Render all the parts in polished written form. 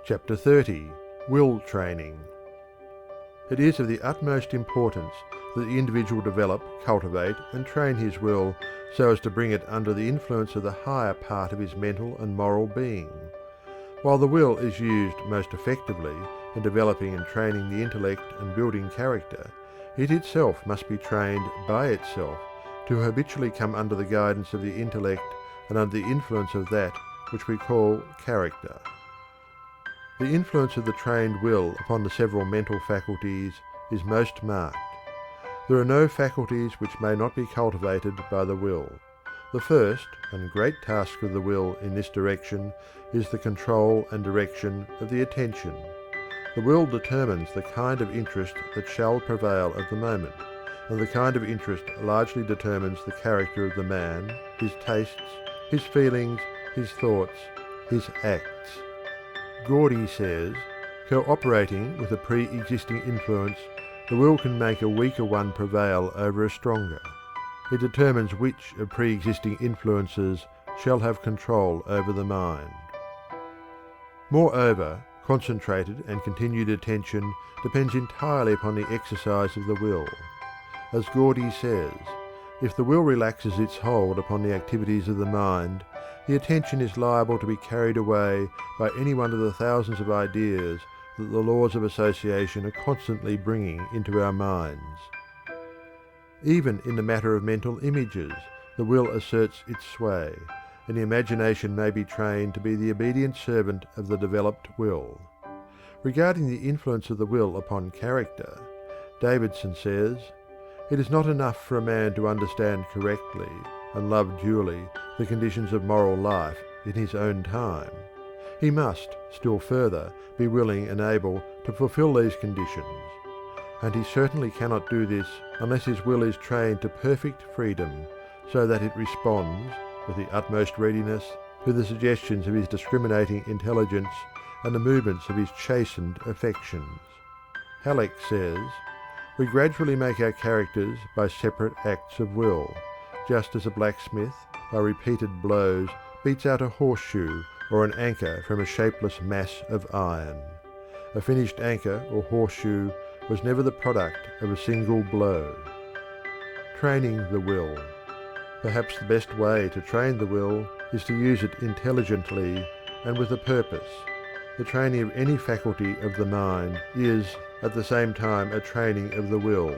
Chapter 30. Will Training. It is of the utmost importance that the individual develop, cultivate, and train his will so as to bring it under the influence of the higher part of his mental and moral being. While the will is used most effectively in developing and training the intellect and building character, it itself must be trained by itself to habitually come under the guidance of the intellect and under the influence of that which we call character. The influence of the trained will upon the several mental faculties is most marked. There are no faculties which may not be cultivated by the will. The first and great task of the will in this direction is the control and direction of the attention. The will determines the kind of interest that shall prevail at the moment, and the kind of interest largely determines the character of the man, his tastes, his feelings, his thoughts, his acts. Gordy says, cooperating with a pre-existing influence, the will can make a weaker one prevail over a stronger. It determines which of pre-existing influences shall have control over the mind. Moreover, concentrated and continued attention depends entirely upon the exercise of the will. As Gordy says, if the will relaxes its hold upon the activities of the mind, the attention is liable to be carried away by any one of the thousands of ideas that the laws of association are constantly bringing into our minds. Even in the matter of mental images, the will asserts its sway, and the imagination may be trained to be the obedient servant of the developed will. Regarding the influence of the will upon character, Davidson says, "It is not enough for a man to understand correctly and love duly the conditions of moral life in his own time. He must, still further, be willing and able to fulfill these conditions. And he certainly cannot do this unless his will is trained to perfect freedom, so that it responds, with the utmost readiness, to the suggestions of his discriminating intelligence and the movements of his chastened affections." Halleck says, "We gradually make our characters by separate acts of will, just as a blacksmith, by repeated blows, beats out a horseshoe or an anchor from a shapeless mass of iron. A finished anchor or horseshoe was never the product of a single blow." Training the will. Perhaps the best way to train the will is to use it intelligently and with a purpose. The training of any faculty of the mind is at the same time a training of the will.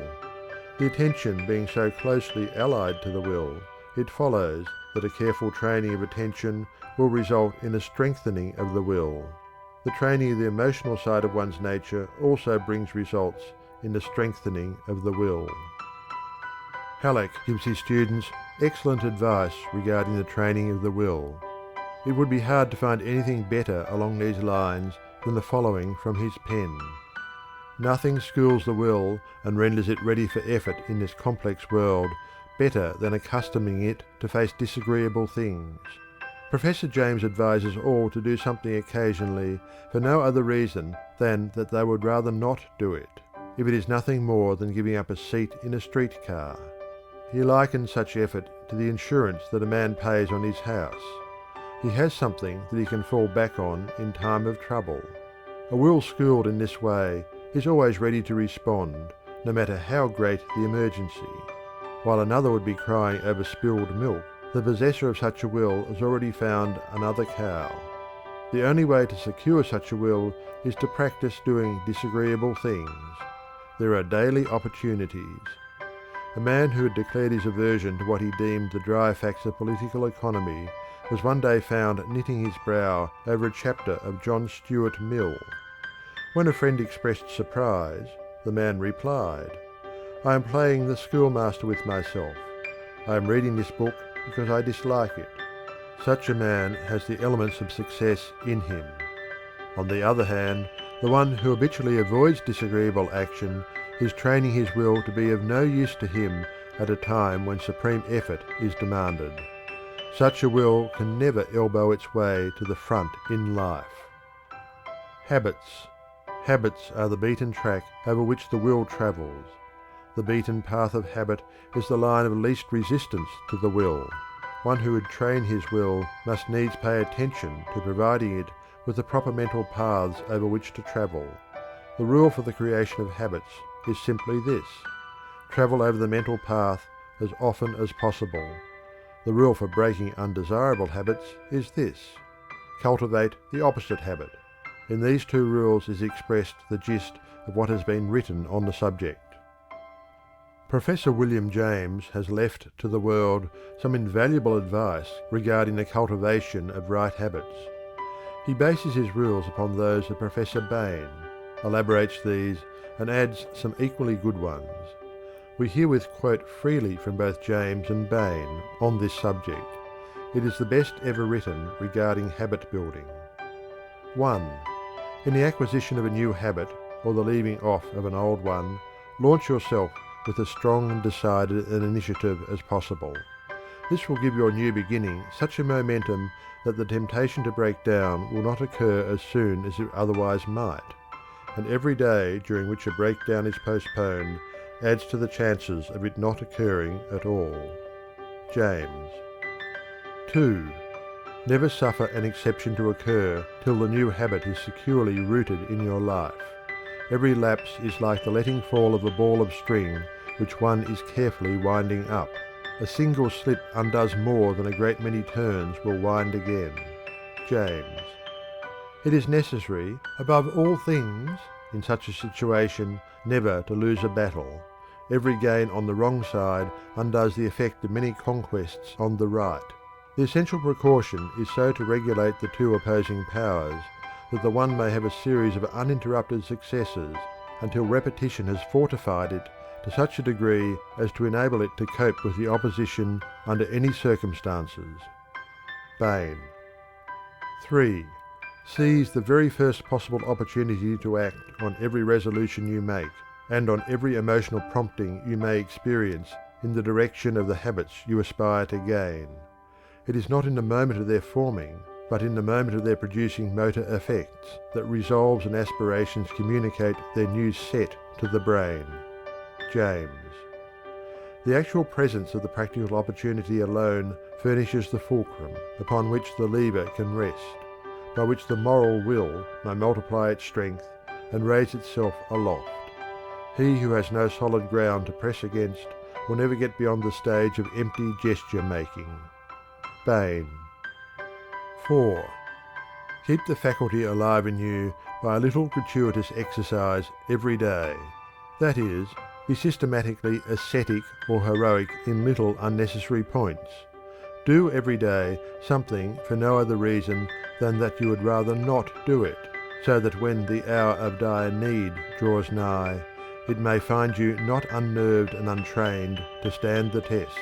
The attention being so closely allied to the will, it follows that a careful training of attention will result in a strengthening of the will. The training of the emotional side of one's nature also brings results in the strengthening of the will. Halleck gives his students excellent advice regarding the training of the will. It would be hard to find anything better along these lines than the following from his pen. "Nothing schools the will and renders it ready for effort in this complex world better than accustoming it to face disagreeable things. Professor James advises all to do something occasionally for no other reason than that they would rather not do it, if it is nothing more than giving up a seat in a streetcar. He likens such effort to the insurance that a man pays on his house. He has something that he can fall back on in time of trouble. A will schooled in this way is always ready to respond, no matter how great the emergency. While another would be crying over spilled milk, the possessor of such a will has already found another cow. The only way to secure such a will is to practice doing disagreeable things. There are daily opportunities." A man who had declared his aversion to what he deemed the dry facts of political economy was one day found knitting his brow over a chapter of John Stuart Mill. When a friend expressed surprise, the man replied, "I am playing the schoolmaster with myself. I am reading this book because I dislike it." Such a man has the elements of success in him. On the other hand, the one who habitually avoids disagreeable action is training his will to be of no use to him at a time when supreme effort is demanded. Such a will can never elbow its way to the front in life. Habits. Habits are the beaten track over which the will travels. The beaten path of habit is the line of least resistance to the will. One who would train his will must needs pay attention to providing it with the proper mental paths over which to travel. The rule for the creation of habits is simply this: travel over the mental path as often as possible. The rule for breaking undesirable habits is this: cultivate the opposite habit. In these two rules is expressed the gist of what has been written on the subject. Professor William James has left to the world some invaluable advice regarding the cultivation of right habits. He bases his rules upon those of Professor Bain, elaborates these, and adds some equally good ones. We herewith quote freely from both James and Bain on this subject. It is the best ever written regarding habit building. 1. In the acquisition of a new habit, or the leaving off of an old one, launch yourself with as strong and decided an initiative as possible. This will give your new beginning such a momentum that the temptation to break down will not occur as soon as it otherwise might, and every day during which a breakdown is postponed adds to the chances of it not occurring at all. James. 2. Never suffer an exception to occur till the new habit is securely rooted in your life. Every lapse is like the letting fall of a ball of string which one is carefully winding up. A single slip undoes more than a great many turns will wind again. James. It is necessary, above all things, in such a situation, never to lose a battle. Every gain on the wrong side undoes the effect of many conquests on the right. The essential precaution is so to regulate the two opposing powers that the one may have a series of uninterrupted successes until repetition has fortified it to such a degree as to enable it to cope with the opposition under any circumstances. Bain. 3. Seize the very first possible opportunity to act on every resolution you make, and on every emotional prompting you may experience in the direction of the habits you aspire to gain. It is not in the moment of their forming, but in the moment of their producing motor effects, that resolves and aspirations communicate their new set to the brain. James. The actual presence of the practical opportunity alone furnishes the fulcrum upon which the lever can rest, by which the moral will may multiply its strength and raise itself aloft. He who has no solid ground to press against will never get beyond the stage of empty gesture-making. Bain. 4. Keep the faculty alive in you by a little gratuitous exercise every day. That is, be systematically ascetic or heroic in little unnecessary points. Do every day something for no other reason than that you would rather not do it, so that when the hour of dire need draws nigh, it may find you not unnerved and untrained to stand the test.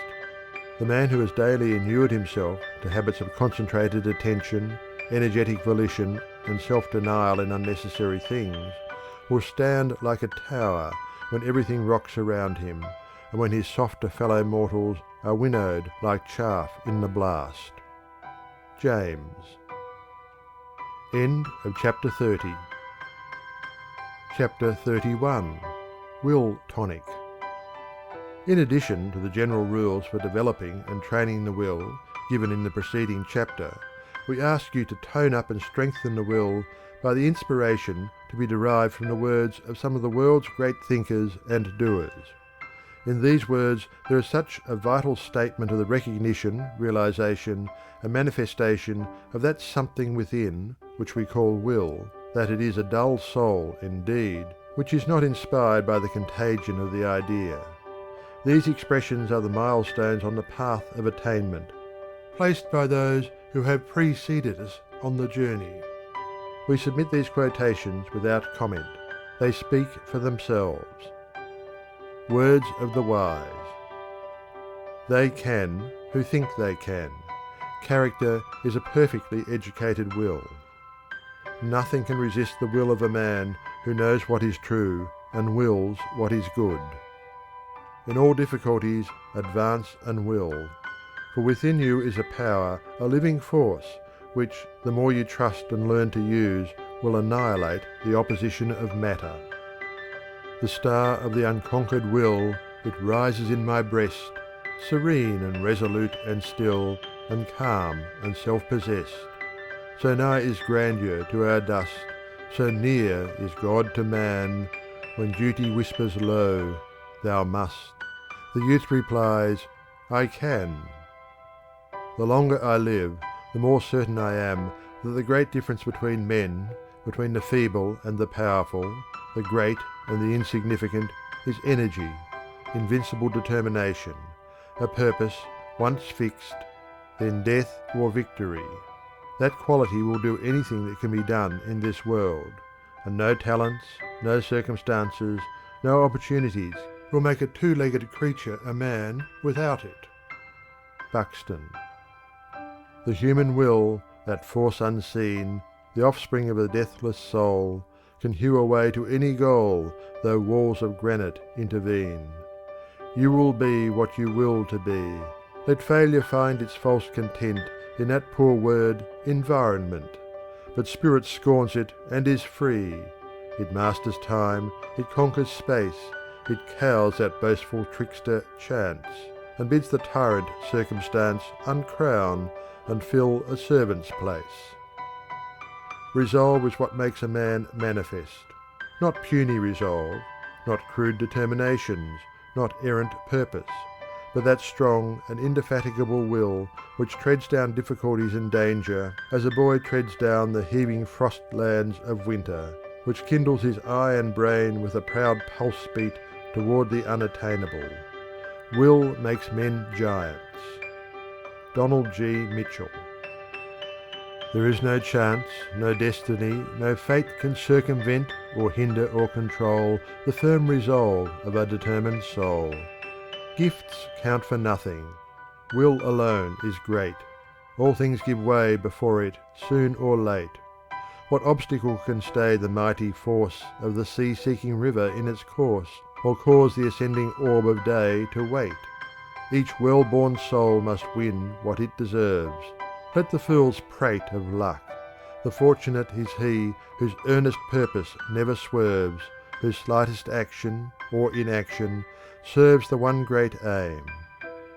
The man who has daily inured himself to habits of concentrated attention, energetic volition, and self-denial in unnecessary things will stand like a tower when everything rocks around him, and when his softer fellow mortals are winnowed like chaff in the blast. James. End of chapter 30. Chapter 31. Will Tonic. In addition to the general rules for developing and training the will given in the preceding chapter, we ask you to tone up and strengthen the will by the inspiration to be derived from the words of some of the world's great thinkers and doers. In these words there is such a vital statement of the recognition, realization, and manifestation of that something within, which we call will, that it is a dull soul, indeed, which is not inspired by the contagion of the idea. These expressions are the milestones on the path of attainment, placed by those who have preceded us on the journey. We submit these quotations without comment. They speak for themselves. Words of the wise. They can who think they can. Character is a perfectly educated will. Nothing can resist the will of a man who knows what is true and wills what is good. In all difficulties, advance and will, for within you is a power, a living force, which, the more you trust and learn to use, will annihilate the opposition of matter. The star of the unconquered will, it rises in my breast, serene and resolute and still, and calm and self-possessed. So nigh is grandeur to our dust, so near is God to man, when duty whispers low, thou must. The youth replies, I can. The longer I live, the more certain I am that the great difference between men, between the feeble and the powerful, the great and the insignificant, is energy, invincible determination, a purpose once fixed, then death or victory. That quality will do anything that can be done in this world, and no talents, no circumstances, no opportunities will make a two-legged creature a man without it. Buxton. The human will, that force unseen, the offspring of a deathless soul, can hew a way to any goal, though walls of granite intervene. You will be what you will to be. Let failure find its false content in that poor word, environment. But spirit scorns it and is free. It masters time, it conquers space, it cowes that boastful trickster chance, and bids the tyrant circumstance uncrown and fill a servant's place. Resolve is what makes a man manifest, not puny resolve, not crude determinations, not errant purpose, but that strong and indefatigable will which treads down difficulties and danger as a boy treads down the heaving frostlands of winter, which kindles his eye and brain with a proud pulse beat toward the unattainable. Will makes men giants. Donald G. Mitchell. There is no chance, no destiny, no fate can circumvent or hinder or control the firm resolve of a determined soul. Gifts count for nothing. Will alone is great. All things give way before it, soon or late. What obstacle can stay the mighty force of the sea-seeking river in its course, or cause the ascending orb of day to wait? Each well-born soul must win what it deserves. Let the fools prate of luck. The fortunate is he whose earnest purpose never swerves, whose slightest action or inaction serves the one great aim.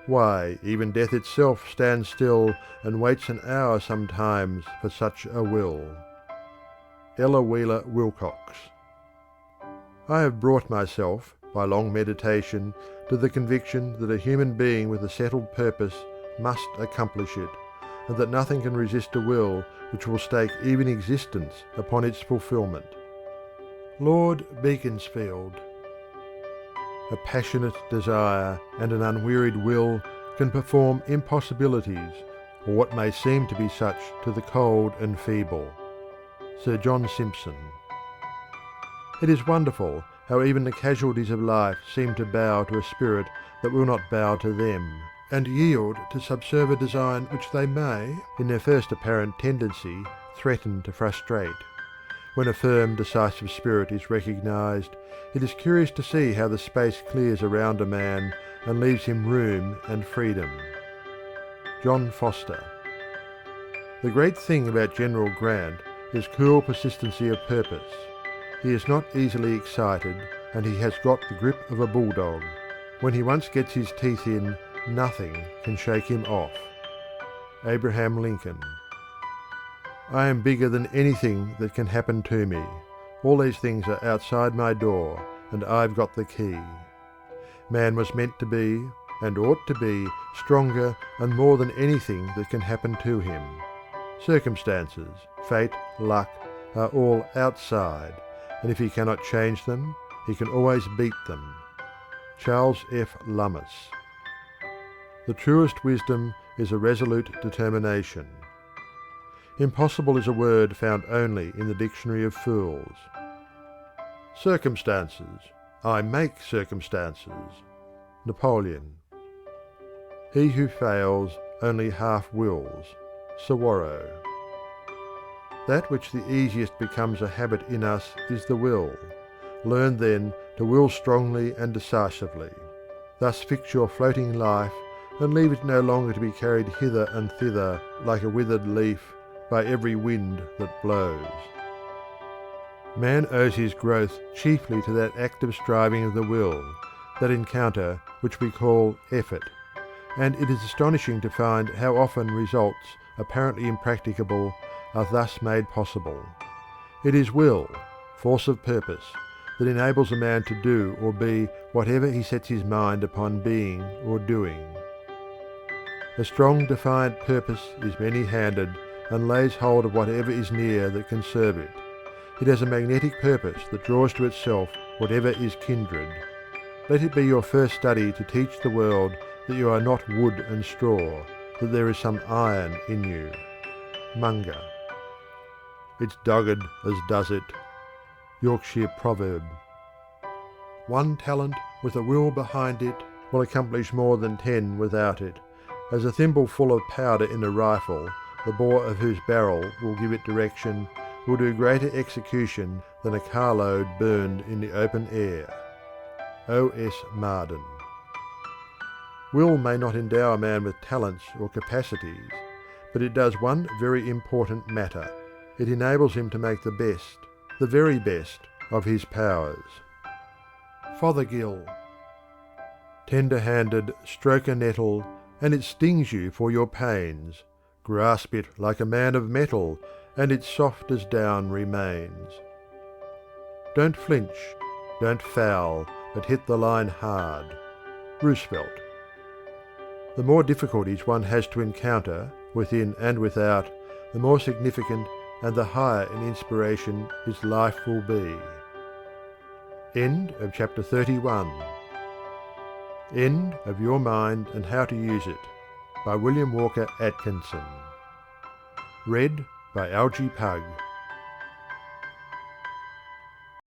Why, even death itself stands still and waits an hour sometimes for such a will. Ella Wheeler Wilcox. I have brought myself, by long meditation, to the conviction that a human being with a settled purpose must accomplish it, and that nothing can resist a will which will stake even existence upon its fulfilment. Lord Beaconsfield. A passionate desire and an unwearied will can perform impossibilities, or what may seem to be such to the cold and feeble. Sir John Simpson. It is wonderful how even the casualties of life seem to bow to a spirit that will not bow to them, and yield to subserve a design which they may, in their first apparent tendency, threaten to frustrate. When a firm, decisive spirit is recognised, it is curious to see how the space clears around a man and leaves him room and freedom. John Foster. The great thing about General Grant is cool persistency of purpose. He is not easily excited, and he has got the grip of a bulldog. When he once gets his teeth in, nothing can shake him off. Abraham Lincoln. I am bigger than anything that can happen to me. All these things are outside my door, and I've got the key. Man was meant to be, and ought to be, stronger and more than anything that can happen to him. Circumstances, fate, luck, are all outside, and if he cannot change them, he can always beat them. Charles F. Lummis. The truest wisdom is a resolute determination. Impossible is a word found only in the dictionary of fools. Circumstances. I make circumstances. Napoleon. He who fails only half wills. Saguaro. That which the easiest becomes a habit in us is the will. Learn then to will strongly and decisively. Thus fix your floating life, and leave it no longer to be carried hither and thither like a withered leaf by every wind that blows. Man owes his growth chiefly to that active striving of the will, that encounter which we call effort, and it is astonishing to find how often results, apparently impracticable, are thus made possible. It is will, force of purpose, that enables a man to do or be whatever he sets his mind upon being or doing. A strong defiant purpose is many-handed and lays hold of whatever is near that can serve it. It has a magnetic purpose that draws to itself whatever is kindred. Let it be your first study to teach the world that you are not wood and straw, that there is some iron in you. Munger. It's dogged as does it. Yorkshire proverb. One talent with a will behind it will accomplish more than 10 without it, as a thimbleful of powder in a rifle, the bore of whose barrel will give it direction, will do greater execution than a carload burned in the open air. O. S. Marden. Will may not endow a man with talents or capacities, but it does one very important matter. It enables him to make the best, the very best, of his powers. Fothergill. Tender-handed, stroke a nettle, and it stings you for your pains. Grasp it like a man of metal, and it soft as down remains. Don't flinch, don't foul, but hit the line hard. Roosevelt. The more difficulties one has to encounter, within and without, the more significant and the higher in inspiration his life will be. End of chapter 31. End of Your Mind and How to Use It by William Walker Atkinson. Read by Algie Pug.